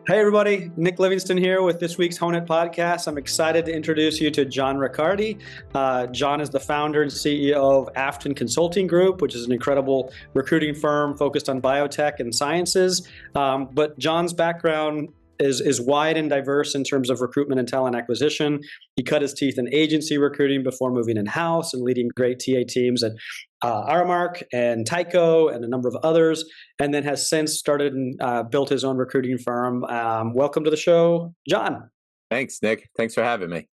Hey everybody, Nick Livingston here with this week's Honeit Podcast. I'm excited to introduce you to John Ricciardi. John is the founder and CEO of Afton Consulting Group, which is an incredible recruiting firm focused on biotech and sciences. But John's background is wide and diverse in terms of recruitment and talent acquisition. He cut his teeth in agency recruiting before moving in-house and leading great TA teams at Aramark and Tyco and a number of others, and then has since started and built his own recruiting firm. Welcome to the show, John. Thanks, Nick. Thanks for having me.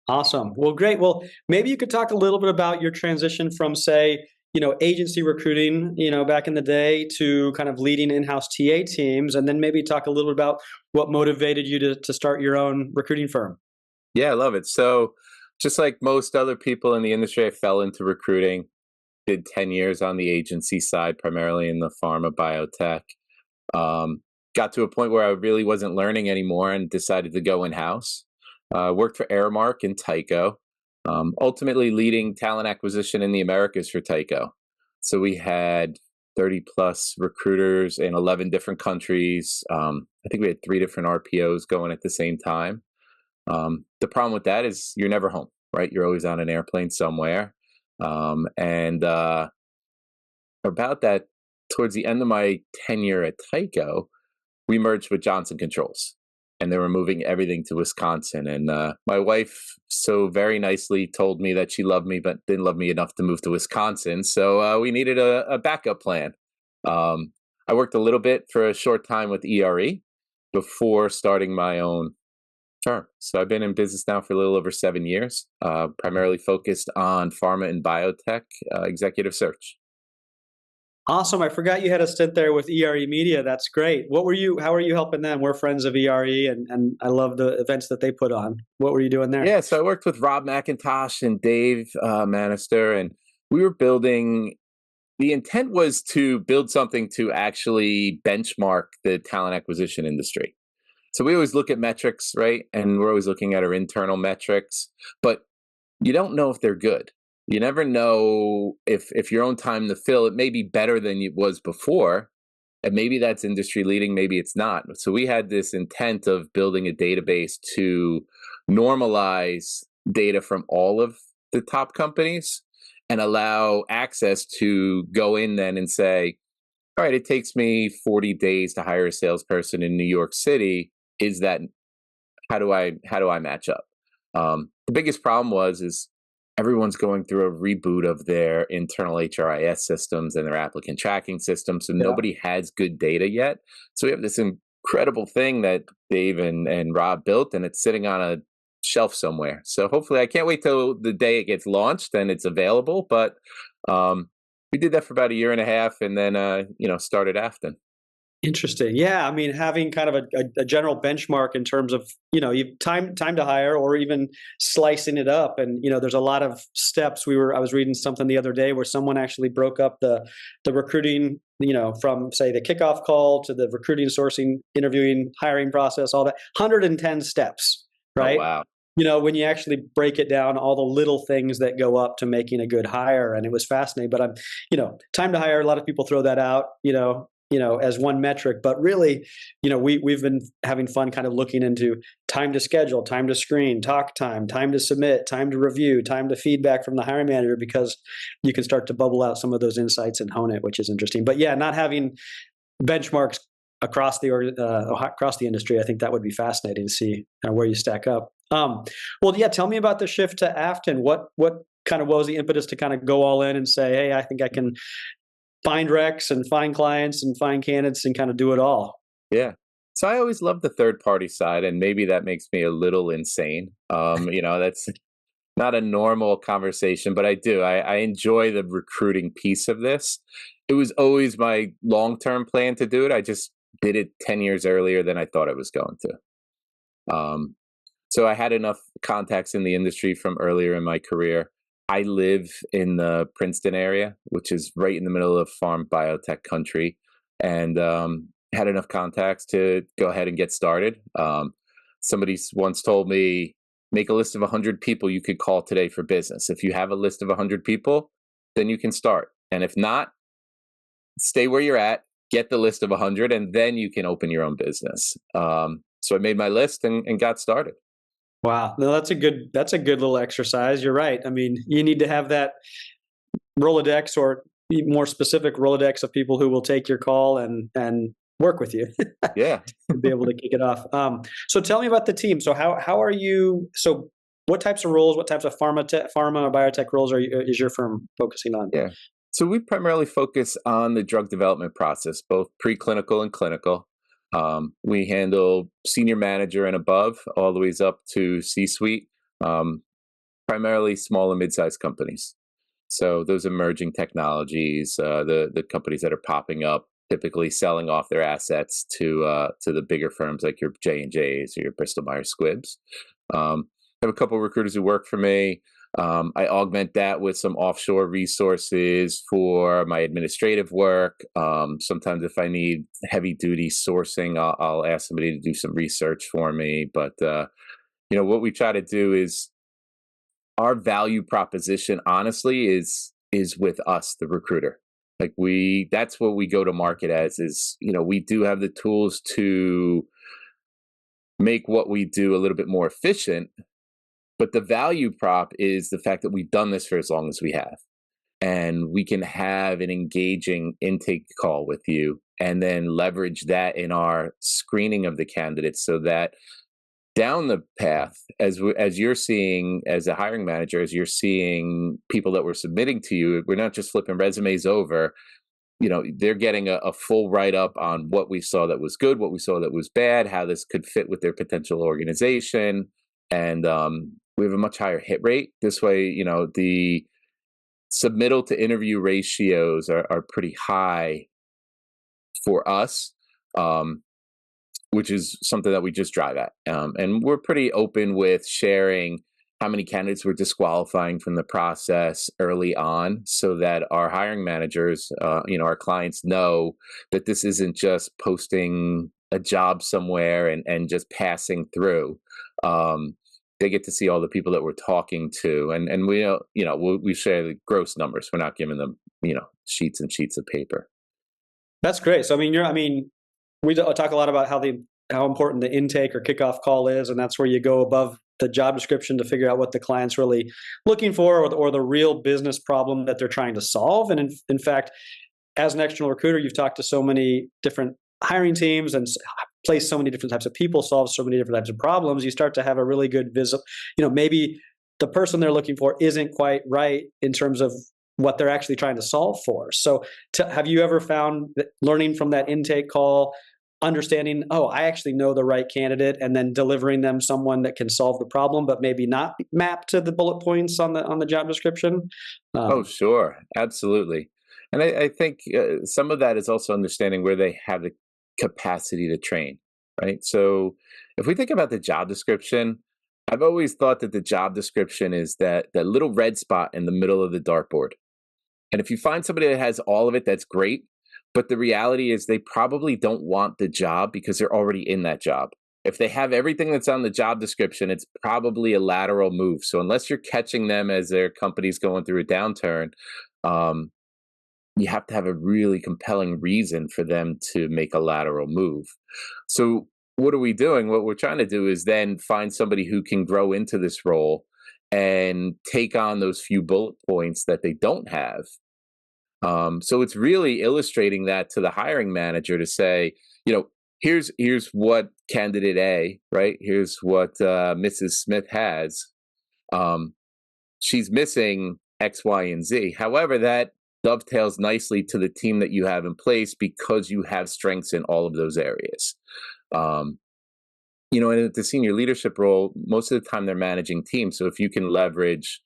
Awesome. Well, great. Well, maybe you could talk a little bit about your transition from, say, agency recruiting, back in the day to kind of leading in-house TA teams, and then maybe talk a little bit about what motivated you to start your own recruiting firm. Yeah, I love it. So just like most other people in the industry, I fell into recruiting, did 10 years on the agency side, primarily in the pharma biotech. Got to a point where I really wasn't learning anymore and decided to go in-house. Worked for Aramark and Tyco. Ultimately leading talent acquisition in the Americas for Tyco. So we had 30 plus recruiters in 11 different countries. I think we had 3 different RPOs going at the same time. The problem with that is you're never home, right? You're always on an airplane somewhere. And about that, towards the end of my tenure at Tyco, we merged with Johnson Controls. And they were moving everything to Wisconsin. And my wife so very nicely told me that she loved me, but didn't love me enough to move to Wisconsin. So we needed a backup plan. I worked a little bit for a short time with ERE before starting my own firm. So I've been in business now for a little over 7 years, primarily focused on pharma and biotech executive search. Awesome. I forgot you had a stint there with ERE Media. That's great. How were you helping them? We're friends of ERE and I love the events that they put on. What were you doing there? Yeah, so I worked with Rob McIntosh and Dave Manister, and we were building, the intent was to build something to actually benchmark the talent acquisition industry. So we always look at metrics, right? And we're always looking at our internal metrics, but you don't know if they're good. You never know if your own time to fill, it may be better than it was before, and maybe that's industry leading, maybe it's not. So we had this intent of building a database to normalize data from all of the top companies and allow access to go in then and say, all right, it takes me 40 days to hire a salesperson in New York City. How do I match up? The biggest problem is everyone's going through a reboot of their internal HRIS systems and their applicant tracking systems. So nobody has good data yet. So we have this incredible thing that Dave and Rob built, and it's sitting on a shelf somewhere. So hopefully, I can't wait till the day it gets launched and it's available. But we did that for about 1.5 years and then, started Afton. Interesting. Yeah. I mean, having kind of a general benchmark in terms of, time to hire or even slicing it up. And, there's a lot of steps. I was reading something the other day where someone actually broke up the recruiting, from say the kickoff call to the recruiting, sourcing, interviewing, hiring process, all that 110 steps, right? Oh, wow. When you actually break it down, all the little things that go up to making a good hire. And it was fascinating, but time to hire, a lot of people throw that out, as one metric, but really, we've been having fun kind of looking into time to schedule, time to screen, talk time to submit, time to review, time to feedback from the hiring manager, because you can start to bubble out some of those insights in Honeit, which is interesting. But yeah, not having benchmarks across the industry, I think that would be fascinating to see where you stack up. Well, yeah, tell me about the shift to Afton. What kind of was the impetus to kind of go all in and say, hey, I think I can find recs and find clients and find candidates and kind of do it all? Yeah. So I always love the third party side, and maybe that makes me a little insane. That's not a normal conversation, but I do. I enjoy the recruiting piece of this. It was always my long-term plan to do it. I just did it 10 years earlier than I thought I was going to. So I had enough contacts in the industry from earlier in my career. I live in the Princeton area, which is right in the middle of farm biotech country, and had enough contacts to go ahead and get started. Somebody once told me, make a list of 100 people you could call today for business. If you have a list of 100 people, then you can start. And if not, stay where you're at get the list of 100, and then you can open your own business. So I made my list and got started. Wow. No, that's a good little exercise. You're right. I mean, you need to have that Rolodex, or more specific Rolodex, of people who will take your call and work with you. Yeah. To be able to kick it off. So tell me about the team. So how are you? So what types of roles, what types of pharma or biotech roles is your firm focusing on? Yeah. So we primarily focus on the drug development process, both preclinical and clinical. We handle senior manager and above, all the way up to C-suite, primarily small and mid-sized companies. So those emerging technologies, the companies that are popping up, typically selling off their assets to the bigger firms like your J&Js or your Bristol Myers Squibbs. I have a couple of recruiters who work for me. I augment that with some offshore resources for my administrative work. Sometimes if I need heavy duty sourcing, I'll ask somebody to do some research for me. But, what we try to do is, our value proposition, honestly, is with us, the recruiter. Like that's what we go to market as, is, we do have the tools to make what we do a little bit more efficient. But the value prop is the fact that we've done this for as long as we have. And we can have an engaging intake call with you and then leverage that in our screening of the candidates, so that down the path, as you're seeing as a hiring manager, as you're seeing people that we're submitting to you, we're not just flipping resumes over. They're getting a full write-up on what we saw that was good, what we saw that was bad, how this could fit with their potential organization. And we have a much higher hit rate. This way, the submittal to interview ratios are pretty high for us, which is something that we just drive at. And we're pretty open with sharing how many candidates we're disqualifying from the process early on, so that our hiring managers, our clients, know that this isn't just posting a job somewhere and just passing through. They get to see all the people that we're talking to, and we share the gross numbers. We're not giving them, sheets and sheets of paper. That's great. So we talk a lot about how important the intake or kickoff call is, and that's where you go above the job description to figure out what the client's really looking for, or the real business problem that they're trying to solve. And in fact, as an external recruiter, you've talked to so many different hiring teams and place so many different types of people, solve so many different types of problems. You start to have a really good maybe the person they're looking for isn't quite right in terms of what they're actually trying to solve for. So have you ever found that learning from that intake call, understanding, I actually know the right candidate, and then delivering them someone that can solve the problem, but maybe not map to the bullet points on the job description? Oh, sure. Absolutely. And I think some of that is also understanding where they have the capacity to train, right? So if we think about the job description, I've always thought that the job description is that little red spot in the middle of the dartboard. And if you find somebody that has all of it, that's great. But the reality is they probably don't want the job because they're already in that job. If they have everything that's on the job description, it's probably a lateral move. So unless you're catching them as their company's going through a downturn, you have to have a really compelling reason for them to make a lateral move. So what are we doing? What we're trying to do is then find somebody who can grow into this role and take on those few bullet points that they don't have. So it's really illustrating that to the hiring manager to say, here's what candidate A, right? Here's what Mrs. Smith has. She's missing X, Y, and Z. However, that dovetails nicely to the team that you have in place because you have strengths in all of those areas. And at the senior leadership role, most of the time they're managing teams. So if you can leverage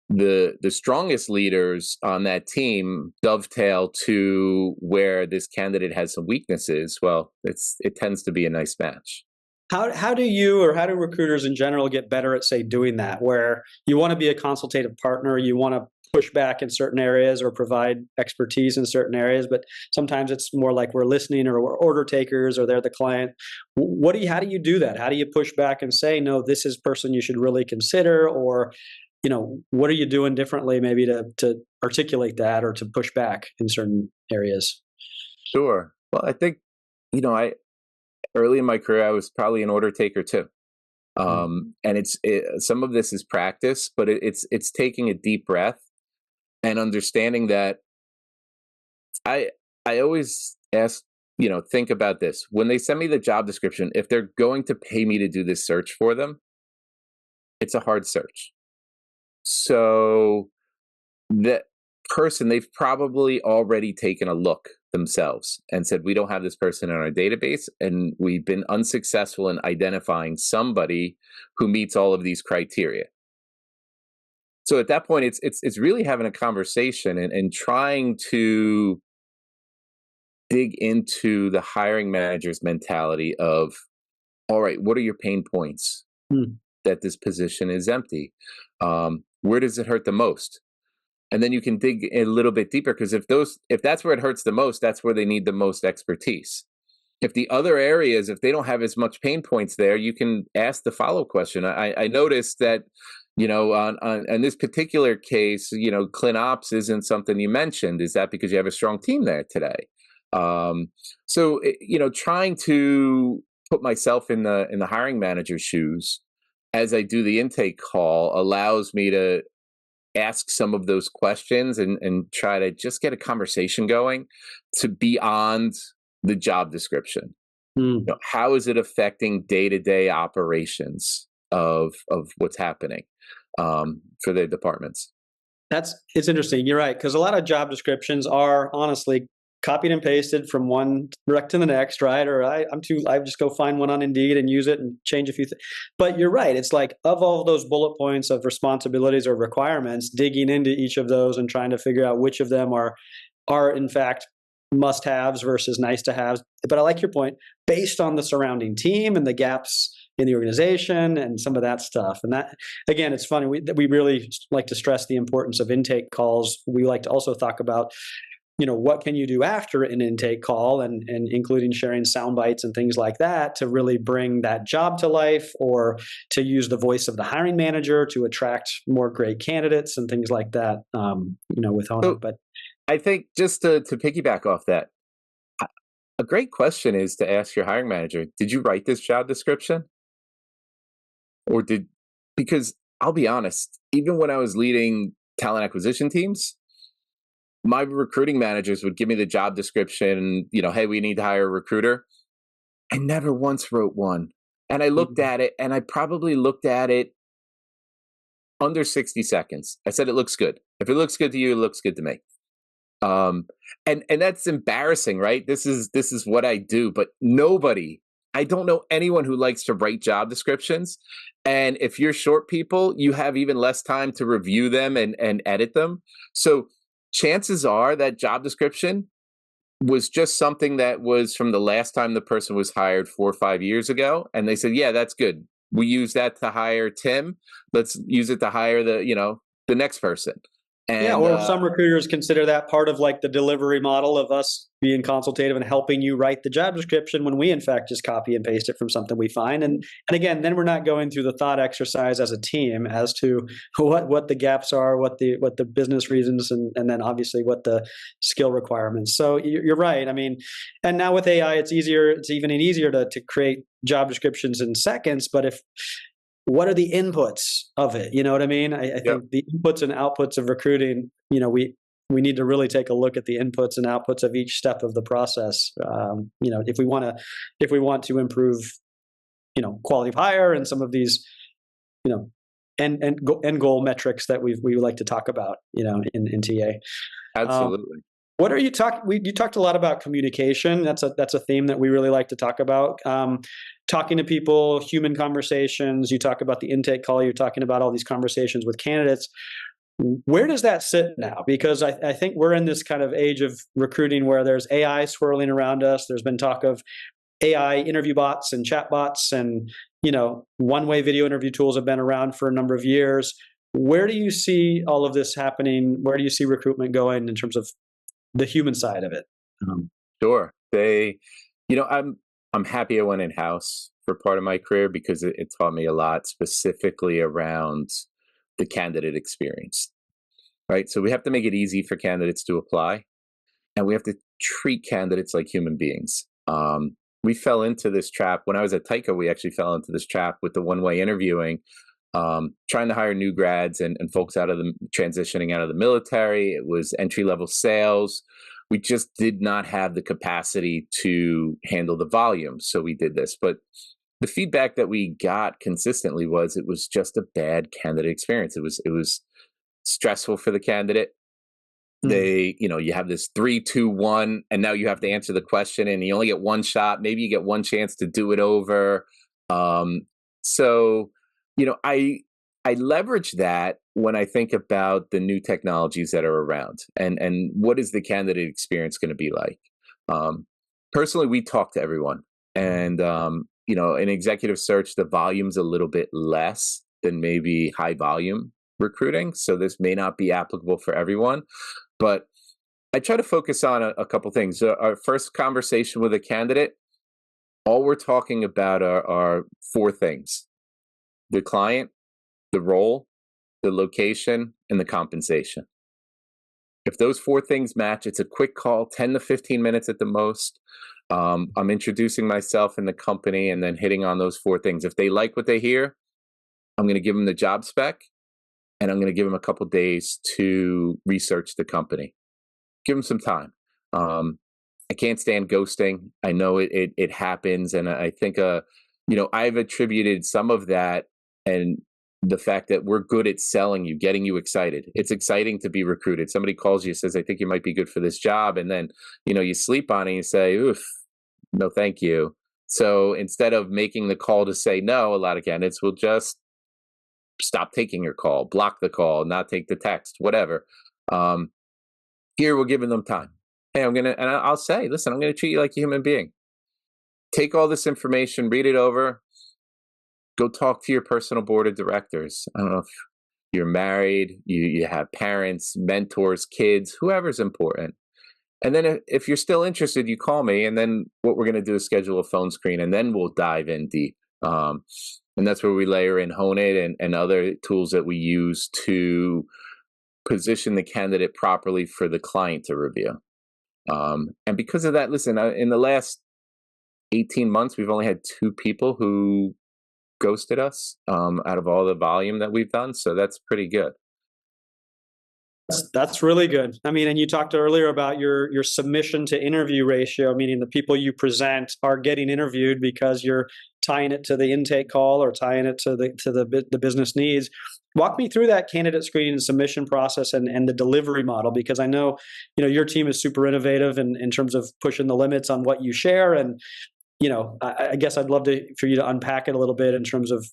the strongest leaders on that team dovetail to where this candidate has some weaknesses, well, it tends to be a nice match. How do you, or how do recruiters in general get better at, say, doing that, where you want to be a consultative partner, you want to push back in certain areas or provide expertise in certain areas, but sometimes it's more like we're listening, or we're order takers, or they're the client. How do you do that? How do you push back and say, no, this is a person you should really consider? Or, what are you doing differently maybe to articulate that or to push back in certain areas? Sure. Well, I think, I early in my career, I was probably an order taker too. Mm. And some of this is practice, but it's taking a deep breath and understanding that I I always ask, think about this. When they send me the job description, if they're going to pay me to do this search for them, it's a hard search. So that person, they've probably already taken a look themselves and said, we don't have this person in our database, and we've been unsuccessful in identifying somebody who meets all of these criteria. So at that point, it's really having a conversation and trying to dig into the hiring manager's mentality of, all right, what are your pain points Mm. that this position is empty? Where does it hurt the most? And then you can dig a little bit deeper, because if that's where it hurts the most, that's where they need the most expertise. If the other areas, if they don't have as much pain points there, you can ask the follow question. I noticed that, on this particular case, ClinOps isn't something you mentioned. Is that because you have a strong team there today? Trying to put myself in the hiring manager's shoes as I do the intake call allows me to ask some of those questions and try to just get a conversation going to beyond the job description. Mm. How is it affecting day-to-day operations of what's happening for their departments? It's interesting. You're right, because a lot of job descriptions are honestly copied and pasted from one rec to the next, right? Or I just go find one on Indeed and use it and change a few things. But you're right. It's like, of all of those bullet points of responsibilities or requirements, digging into each of those and trying to figure out which of them are in fact must-haves versus nice-to-haves. But I like your point, based on the surrounding team and the gaps in the organization and some of that stuff. And that, again, it's funny. We really like to stress the importance of intake calls. We like to also talk about, what can you do after an intake call, and including sharing sound bites and things like that to really bring that job to life, or to use the voice of the hiring manager to attract more great candidates and things like that, with Honeit. So But I think, just to piggyback off that, a great question is to ask your hiring manager, did you write this job description? Because I'll be honest, even when I was leading talent acquisition teams, my recruiting managers would give me the job description, hey, we need to hire a recruiter. I never once wrote one. And I looked at it, and I probably looked at it under 60 seconds. I said, it looks good. If it looks good to you, it looks good to me. And that's embarrassing, right? This is what I do, but I don't know anyone who likes to write job descriptions. And if you're short people, you have even less time to review them and edit them. So chances are that job description was just something that was from the last time the person was hired 4 or 5 years ago. And they said, yeah, that's good. We use that to hire Tim. Let's use it to hire the next person. yeah, And or some recruiters consider that part of like the delivery model of us being consultative and helping you write the job description, when we in fact just copy and paste it from something we find. And again, then we're not going through the thought exercise as a team as to what the gaps are, what the business reasons, and then obviously what the skill requirements. So you're right. I mean, and now with AI, it's even easier to create job descriptions in seconds. But what are the inputs of it? You know what I mean? I Yep. think the inputs and outputs of recruiting, we need to really take a look at the inputs and outputs of each step of the process. If we want to improve, quality of hire and some of these, end goal metrics that we like to talk about, in TA. Absolutely. What are you you talked a lot about communication. That's a theme that we really like to talk about. Talking to people, human conversations. You talk about the intake call. You're talking about all these conversations with candidates. Where does that sit now? Because I think we're in this kind of age of recruiting where there's AI swirling around us. There's been talk of AI interview bots and chat bots, and one-way video interview tools have been around for a number of years. Where do you see all of this happening? Where do you see recruitment going in terms of the human side of it? Sure. I'm happy I went in-house for part of my career, because it taught me a lot, specifically around the candidate experience, right? So we have to make it easy for candidates to apply. and we have to treat candidates like human beings. We fell into this trap. When I was at Tyco, we actually fell into this trap with the one-way interviewing, trying to hire new grads and folks transitioning out of the military. It was entry-level sales. We just did not have the capacity to handle the volume. So we did this. But the feedback that we got consistently was it was just a bad candidate experience. It was stressful for the candidate. They, you have this 3, 2, 1, and now you have to answer the question, and you only get one shot. Maybe you get one chance to do it over. So, I leverage that when I think about the new technologies that are around, and what is the candidate experience going to be like. Personally, we talk to everyone, and in executive search, the volume's a little bit less than maybe high volume recruiting. So this may not be applicable for everyone, but I try to focus on a couple things. Our first conversation with a candidate, all we're talking about are 4 things: the client, the role, the location, and the compensation. If those 4 things match, it's a quick call, 10 to 15 minutes at the most. I'm introducing myself and the company and then hitting on those 4 things. If they like what they hear, I'm going to give them the job spec, and I'm going to give them a couple days to research the company. Give them some time. I can't stand ghosting. I know it happens, and I think I've attributed some of that and the fact that we're good at selling you, getting you excited. It's exciting to be recruited. Somebody calls you, says, "I think you might be good for this job," and then you sleep on it and you say, "Oof, no, thank you." So instead of making the call to say no, a lot of candidates will just stop taking your call, block the call, not take the text, whatever. Here we're giving them time. Hey, I'll say, listen, I'm going to treat you like a human being. Take all this information, read it over, go talk to your personal board of directors. I don't know if you're married, you have parents, mentors, kids, whoever's important. And then if you're still interested, you call me, and then what we're going to do is schedule a phone screen, and then we'll dive in deep. And that's where we layer in Honeit and other tools that we use to position the candidate properly for the client to review. And because of that, listen, in the last 18 months, we've only had 2 people who ghosted us out of all the volume that we've done. So that's pretty good. That's really good. I mean, and you talked earlier about your submission to interview ratio, meaning the people you present are getting interviewed because you're tying it to the intake call or tying it to the business needs. Walk me through that candidate screening and submission process and the delivery model, because I know your team is super innovative in terms of pushing the limits on what you share. And I guess I'd love for you to unpack it a little bit in terms of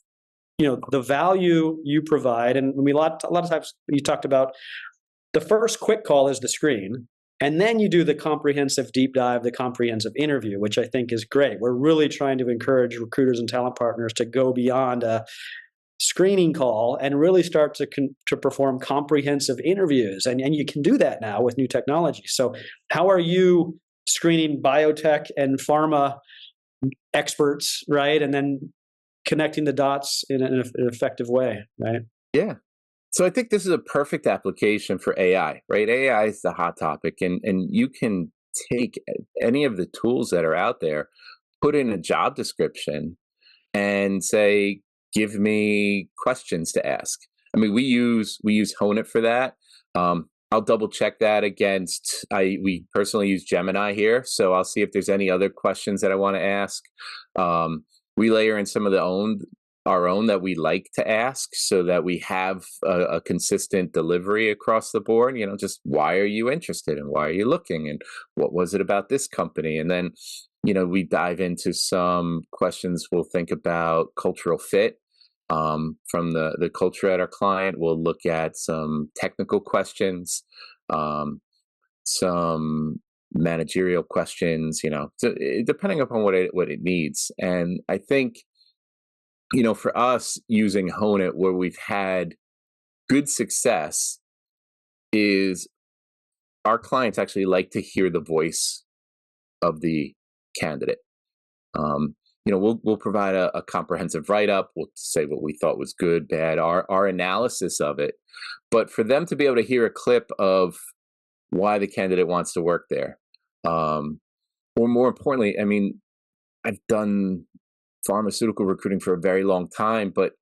the value you provide. And a lot of times you talked about the first quick call is the screen, and then you do the comprehensive deep dive, the comprehensive interview, which I think is great. We're really trying to encourage recruiters and talent partners to go beyond a screening call and really start to perform comprehensive interviews. And you can do that now with new technology. So how are you screening biotech and pharma experts, right? And then connecting the dots in an effective way, right? Yeah. So I think this is a perfect application for AI, right? AI is the hot topic, and you can take any of the tools that are out there, put in a job description, and say, give me questions to ask. I mean, we use Honeit for that. I'll double check that against, we personally use Gemini here, so I'll see if there's any other questions that I want to ask. We layer in some of our own that we like to ask so that we have a consistent delivery across the board. Just why are you interested and why are you looking and what was it about this company? And then, we dive into some questions. We'll think about cultural fit from the culture at our client. We'll look at some technical questions, some managerial questions, so depending upon what it needs. And I think, for us using Honeit, where we've had good success is our clients actually like to hear the voice of the candidate. We'll provide a comprehensive write-up. We'll say what we thought was good, bad, our analysis of it. But for them to be able to hear a clip of why the candidate wants to work there. Or more importantly, I mean, I've done pharmaceutical recruiting for a very long time, but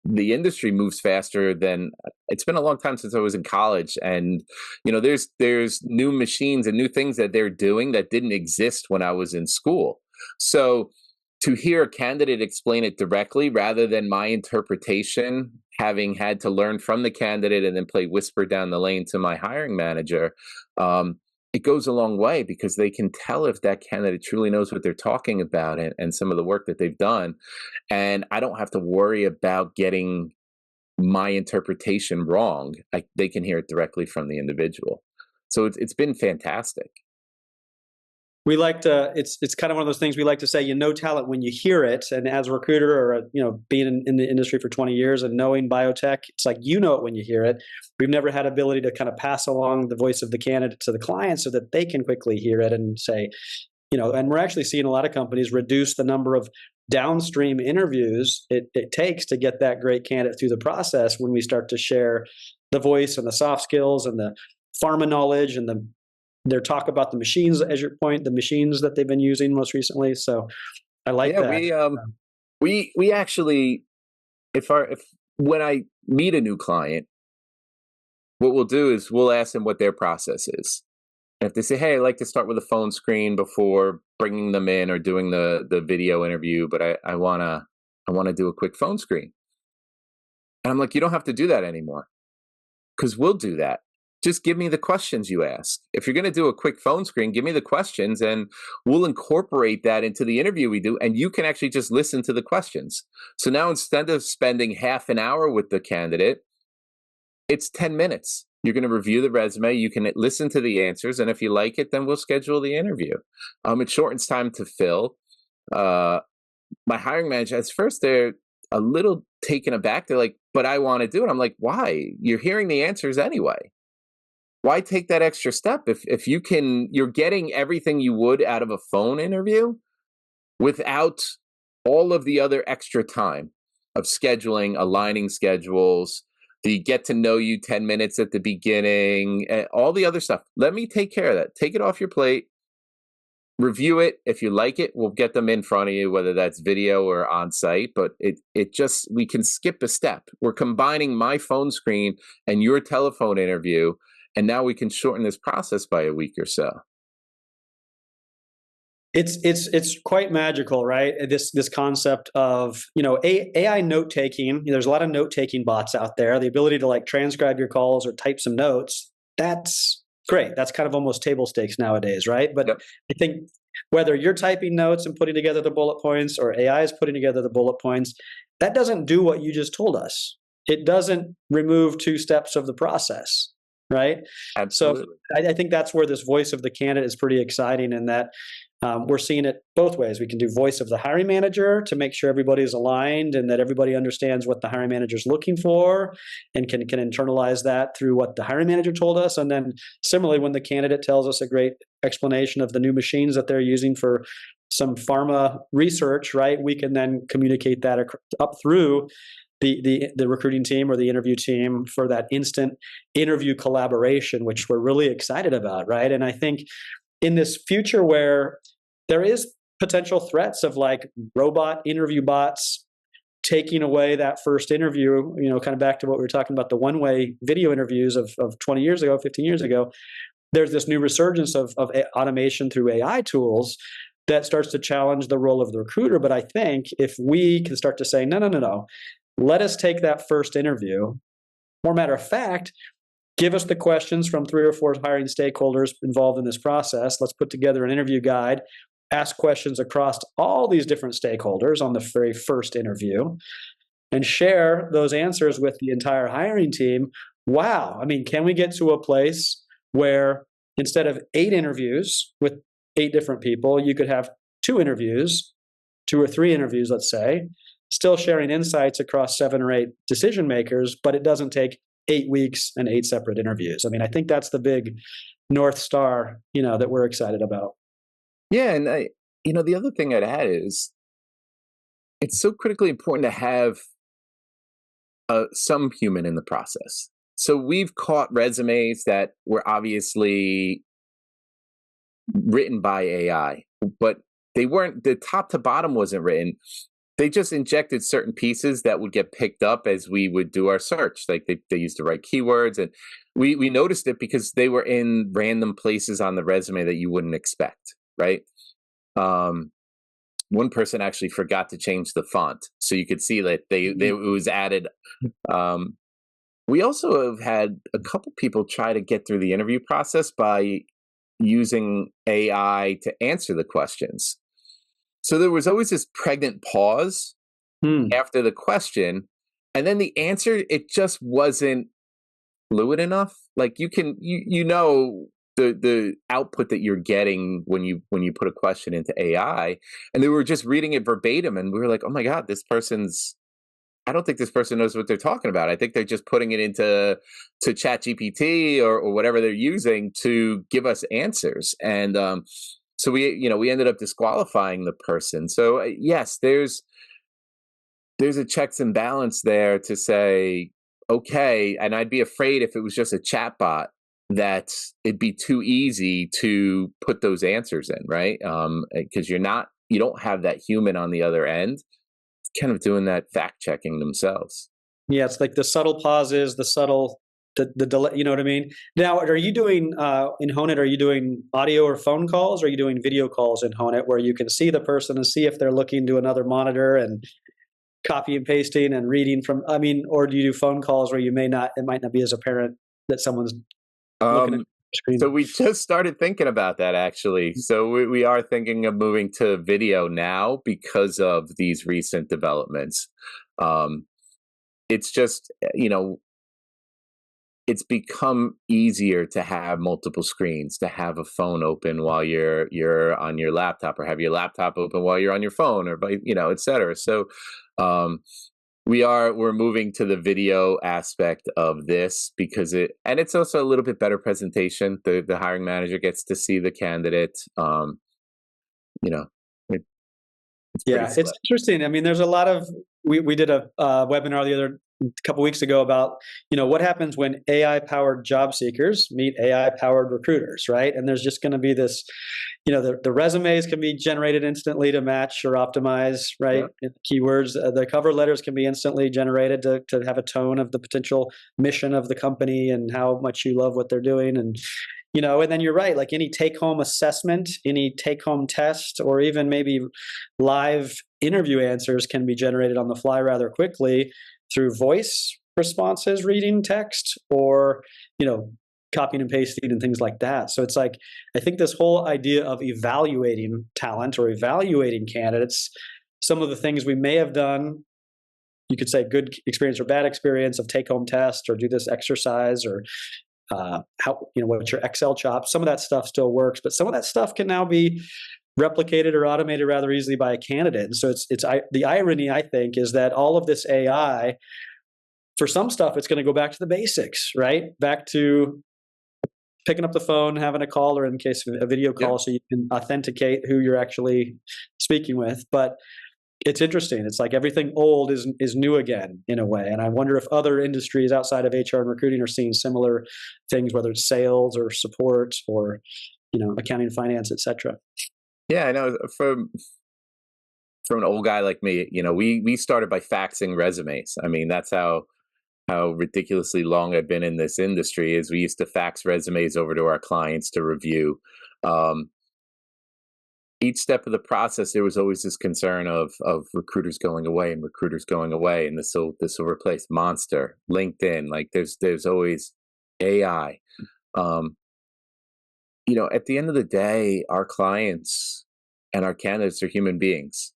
the industry moves faster than it's been a long time since I was in college. And, there's new machines and new things that they're doing that didn't exist when I was in school. So to hear a candidate explain it directly rather than my interpretation, having had to learn from the candidate and then play whisper down the lane to my hiring manager, it goes a long way because they can tell if that candidate truly knows what they're talking about and some of the work that they've done. And I don't have to worry about getting my interpretation wrong. They can hear it directly from the individual. So it's been fantastic. We like to, it's kind of one of those things we like to say, talent when you hear it. And as a recruiter or, being in the industry for 20 years and knowing biotech, it's like, it when you hear it. We've never had ability to kind of pass along the voice of the candidate to the client so that they can quickly hear it and say, and we're actually seeing a lot of companies reduce the number of downstream interviews it takes to get that great candidate through the process when we start to share the voice and the soft skills and the pharma knowledge and their talk about the machines, as your point, the machines that they've been using most recently. So I like that. We actually, if when I meet a new client, what we'll do is we'll ask them what their process is. And if they say, "Hey, I'd like to start with a phone screen before bringing them in or doing the video interview, but I wanna do a quick phone screen," and I'm like, "You don't have to do that anymore, because we'll do that. Just give me the questions you ask. If you're going to do a quick phone screen, give me the questions and we'll incorporate that into the interview we do. And you can actually just listen to the questions. So now instead of spending half an hour with the candidate, it's 10 minutes. You're going to review the resume. You can listen to the answers. And if you like it, then we'll schedule the interview. It shortens time to fill. My hiring manager, at first, they're a little taken aback. They're like, "But I want to do it." I'm like, "Why? You're hearing the answers anyway. Why take that extra step if you're getting everything you would out of a phone interview without all of the other extra time of scheduling, aligning schedules, the get to know you 10 minutes at the beginning, all the other stuff. Let me take care of that. Take it off your plate, review it. If you like it, we'll get them in front of you, whether that's video or on site, but we can skip a step. We're combining my phone screen and your telephone interview. And now we can shorten this process by a week or so. It's quite magical, right? This concept of AI note taking. There's a lot of note taking bots out there. The ability to transcribe your calls or type some notes. That's great. That's kind of almost table stakes nowadays, right? But yep. I think whether you're typing notes and putting together the bullet points or AI is putting together the bullet points, that doesn't do what you just told us. It doesn't remove 2 steps of the process. Right. Absolutely. So I think that's where this voice of the candidate is pretty exciting, in that we're seeing it both ways. We can do voice of the hiring manager to make sure everybody's aligned and that everybody understands what the hiring manager is looking for and can internalize that through what the hiring manager told us. And then similarly, when the candidate tells us a great explanation of the new machines that they're using for some pharma research, right, we can then communicate that up through the recruiting team or the interview team for that instant interview collaboration, which we're really excited about, right? And I think in this future where there is potential threats of robot interview bots taking away that first interview, kind of back to what we were talking about, the one-way video interviews of 20 years ago, 15 years ago, there's this new resurgence of automation through AI tools that starts to challenge the role of the recruiter. But I think if we can start to say, no, let us take that first interview. More matter of fact, give us the questions from 3 or 4 hiring stakeholders involved in this process. Let's put together an interview guide, ask questions across all these different stakeholders on the very first interview, and share those answers with the entire hiring team. Wow. I mean, can we get to a place where instead of 8 interviews with 8 different people, you could have 2 interviews, 2 or 3 interviews, let's say, still sharing insights across 7 or 8 decision makers, but it doesn't take 8 weeks and 8 separate interviews. I mean, I think that's the big North Star, that we're excited about. Yeah. And the other thing I'd add is it's so critically important to have some human in the process. So we've caught resumes that were obviously written by AI, but they weren't, the top to bottom wasn't written. They just injected certain pieces that would get picked up as we would do our search. Like they used to write keywords, and we noticed it because they were in random places on the resume that you wouldn't expect, right? One person actually forgot to change the font, so you could see that it was added. We also have had a couple people try to get through the interview process by using AI to answer the questions. So there was always this pregnant pause after the question, and then the answer, it just wasn't fluid enough. Like you know the output that you're getting when you put a question into AI, and they were just reading it verbatim, and we were like, oh my God, I don't think this person knows what they're talking about. I think they're just putting it into ChatGPT or whatever they're using to give us answers. And so we ended up disqualifying the person. So yes, there's a checks and balance there to say, okay, and I'd be afraid if it was just a chatbot that it'd be too easy to put those answers in, right? Because you don't have that human on the other end kind of doing that fact checking themselves. Yeah, it's like the subtle pauses, the delay. You know what I mean? Now, are you doing in Honeit? Are you doing audio or phone calls? Or are you doing video calls in Honeit where you can see the person and see if they're looking to another monitor and copy and pasting and reading from? I mean, or do you do phone calls where it might not be as apparent that someone's looking at the screen? So we just started thinking about that, actually. So we are thinking of moving to video now because of these recent developments. It's just, it's become easier to have multiple screens, to have a phone open while you're on your laptop, or have your laptop open while you're on your phone, or et cetera. So we're moving to the video aspect of this because it's also a little bit better presentation. The hiring manager gets to see the candidate. It's interesting. I mean, there's a lot of we did a webinar a couple weeks ago about what happens when AI powered job seekers meet AI powered recruiters, right? And there's just going to be this, the resumes can be generated instantly to match or optimize, right? Yeah. Keywords, the cover letters can be instantly generated to have a tone of the potential mission of the company and how much you love what they're doing. And and then you're right, like any take-home assessment, any take-home test, or even maybe live interview answers can be generated on the fly rather quickly through voice responses, reading text, or, copying and pasting and things like that. So it's like, I think this whole idea of evaluating talent or evaluating candidates, some of the things we may have done, you could say good experience or bad experience of take-home test, or do this exercise, or what's your Excel chops. Some of that stuff still works, but some of that stuff can now be replicated or automated rather easily by a candidate. And so it's the irony, I think, is that all of this AI, for some stuff, it's going to go back to the basics, right? Back to picking up the phone, having a call, or in case of a video call, so you can authenticate who you're actually speaking with. But it's interesting. It's like everything old is new again in a way. And I wonder if other industries outside of HR and recruiting are seeing similar things, whether it's sales or support or, accounting, finance, et cetera. Yeah, I know. From an old guy like me, we started by faxing resumes. I mean, that's how ridiculously long I've been in this industry. Is we used to fax resumes over to our clients to review. Each step of the process, there was always this concern of recruiters going away, and this will replace Monster, LinkedIn. Like there's always AI. At the end of the day, our clients and our candidates are human beings,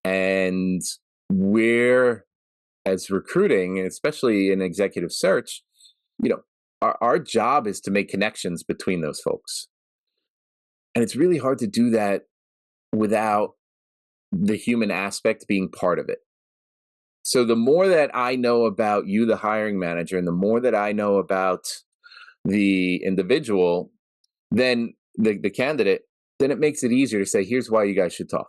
and we're, as recruiting, especially in executive search, our job is to make connections between those folks. And it's really hard to do that without the human aspect being part of it. So the more that I know about you, the hiring manager, and the more that I know about the individual, then the candidate, then it makes it easier to say, here's why you guys should talk.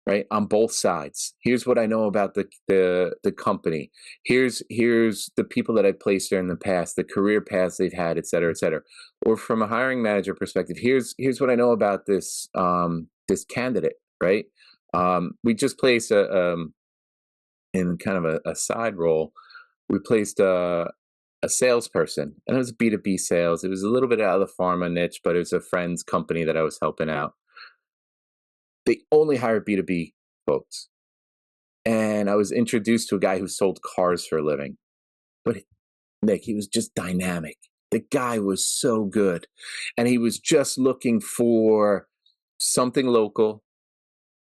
right? On both sides. Here's what I know about the company. Here's the people that I placed there in the past, the career paths they've had, et cetera, et cetera. Or from a hiring manager perspective, here's what I know about this this candidate, right? We just placed in kind of a side role, we placed a salesperson, and it was B2B sales. It was a little bit out of the pharma niche, but it was a friend's company that I was helping out. They only hire B2B folks. And I was introduced to a guy who sold cars for a living. But Nick, he was just dynamic. The guy was so good. And he was just looking for something local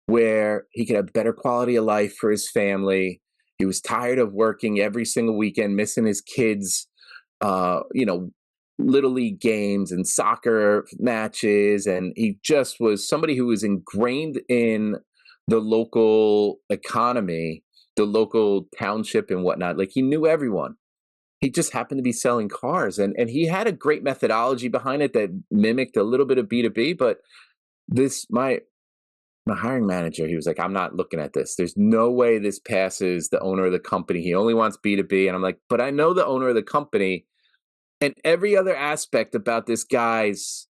where he could have better quality of life for his family. He was tired of working every single weekend, missing his kids, little league games and soccer matches. And he just was somebody who was ingrained in the local economy, the local township and whatnot. Like, he knew everyone. He just happened to be selling cars. And he had a great methodology behind it that mimicked a little bit of B2B. But my hiring manager, he was like, I'm not looking at this. There's no way this passes the owner of the company. He only wants B2B. And I'm like, but I know the owner of the company, and every other aspect about this guy's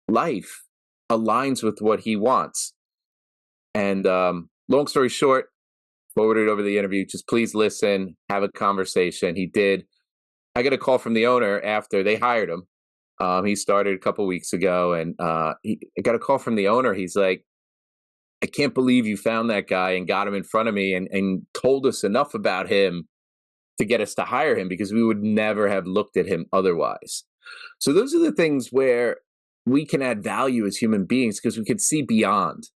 life aligns with what he wants. And long story short, forwarded over the interview. Just please listen, have a conversation. He did. I got a call from the owner after they hired him. He started a couple weeks ago, and I got a call from the owner. He's like, I can't believe you found that guy and got him in front of me and told us enough about him to get us to hire him, because we would never have looked at him otherwise. So those are the things where we can add value as human beings, because we could see beyond,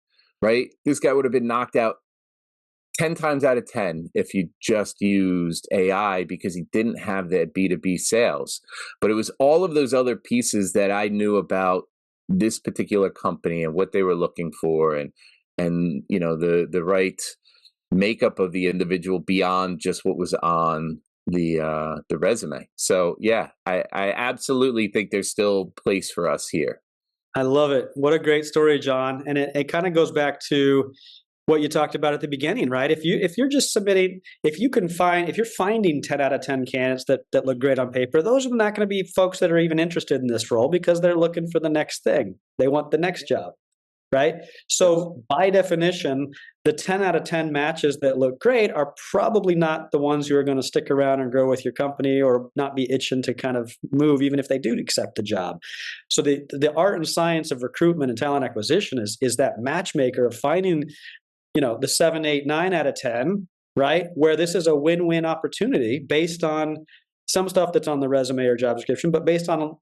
right? This guy would have been knocked out 10 times out of 10 if you just used AI, because he didn't have that B2B sales. But it was all of those other pieces that I knew about this particular company and what they were looking for, and the right makeup of the individual beyond just what was on the resume. So yeah, I absolutely think there's still place for us here. I love it. What a great story, John. And it kind of goes back to what you talked about at the beginning, right? If you're just submitting, if you're finding 10 out of 10 candidates that look great on paper, those are not going to be folks that are even interested in this role, because they're looking for the next thing. They want the next job, right? So by definition, the 10 out of 10 matches that look great are probably not the ones who are going to stick around and grow with your company, or not be itching to kind of move, even if they do accept the job. So the art and science of recruitment and talent acquisition is that matchmaker of finding, the 7, 8, 9 out of 10, right? Where this is a win-win opportunity based on some stuff that's on the resume or job description, but based on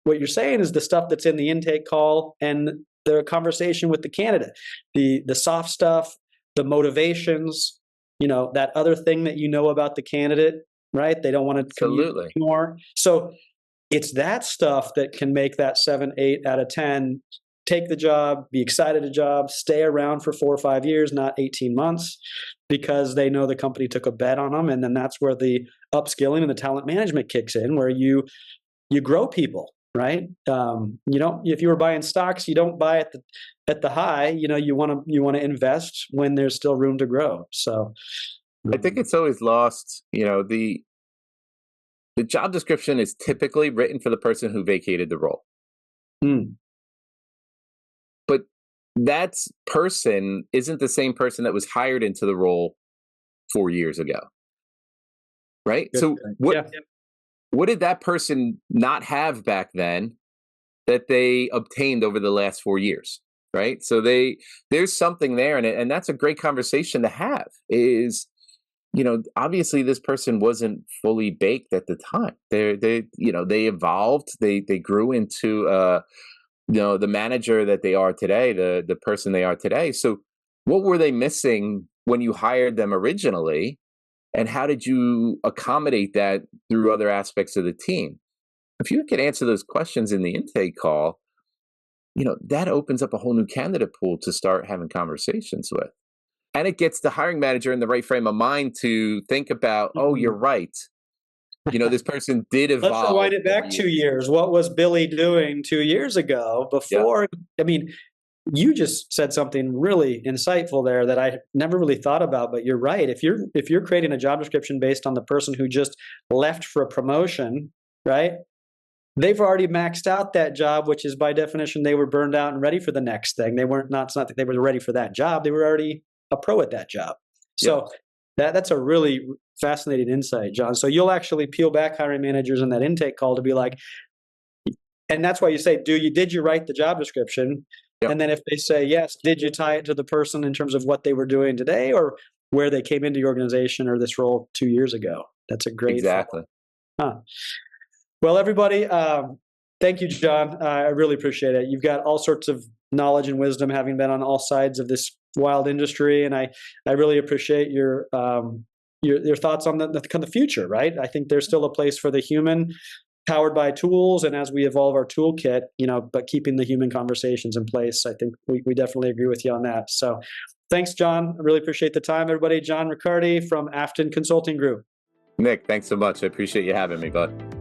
what you're saying is the stuff that's in the intake call and the conversation with the candidate, the soft stuff, the motivations, that other thing that about the candidate, right? They don't want to commute anymore. So it's that stuff that can make that 7, 8 out of 10 take the job, be excited a job, stay around for 4 or 5 years, not 18 months, because they know the company took a bet on them. And then that's where the upskilling and the talent management kicks in, where you grow people, right? If you were buying stocks, you don't buy at the high. You want to invest when there's still room to grow. So I think it's always lost. The job description is typically written for the person who vacated the role. But that person isn't the same person that was hired into the role 4 years ago, right? Good. So what did that person not have back then that they obtained over the last 4 years, right? So there's something there, and that's a great conversation to have. Is obviously this person wasn't fully baked at the time. They evolved, they grew into the manager that they are today, the person they are today. So what were they missing when you hired them originally? And how did you accommodate that through other aspects of the team? If you could answer those questions in the intake call, that opens up a whole new candidate pool to start having conversations with. And it gets the hiring manager in the right frame of mind to think about, oh, you're right. This person did evolve. Let's rewind it back 2 years. What was Billy doing 2 years ago before? Yeah. I mean, you just said something really insightful there that I never really thought about, but you're right. If you're creating a job description based on the person who just left for a promotion, right? They've already maxed out that job, which is by definition they were burned out and ready for the next thing. They weren't not it's not that they were ready for that job. They were already a pro at that job. So that's a really fascinating insight, John. So you'll actually peel back hiring managers in that intake call to be like, and that's why you say, did you write the job description? Yep. And then if they say yes, did you tie it to the person in terms of what they were doing today or where they came into the organization or this role 2 years ago? That's a great exactly. Well, everybody, thank you, John. I really appreciate it. You've got all sorts of knowledge and wisdom, having been on all sides of this wild industry, and I really appreciate your thoughts on the future. Right? I think there's still a place for the human, powered by tools, and as we evolve our toolkit, but keeping the human conversations in place. I think we definitely agree with you on that. So, thanks, John. I really appreciate the time, everybody. John Ricciardi from Afton Consulting Group. Nick, thanks so much. I appreciate you having me, bud.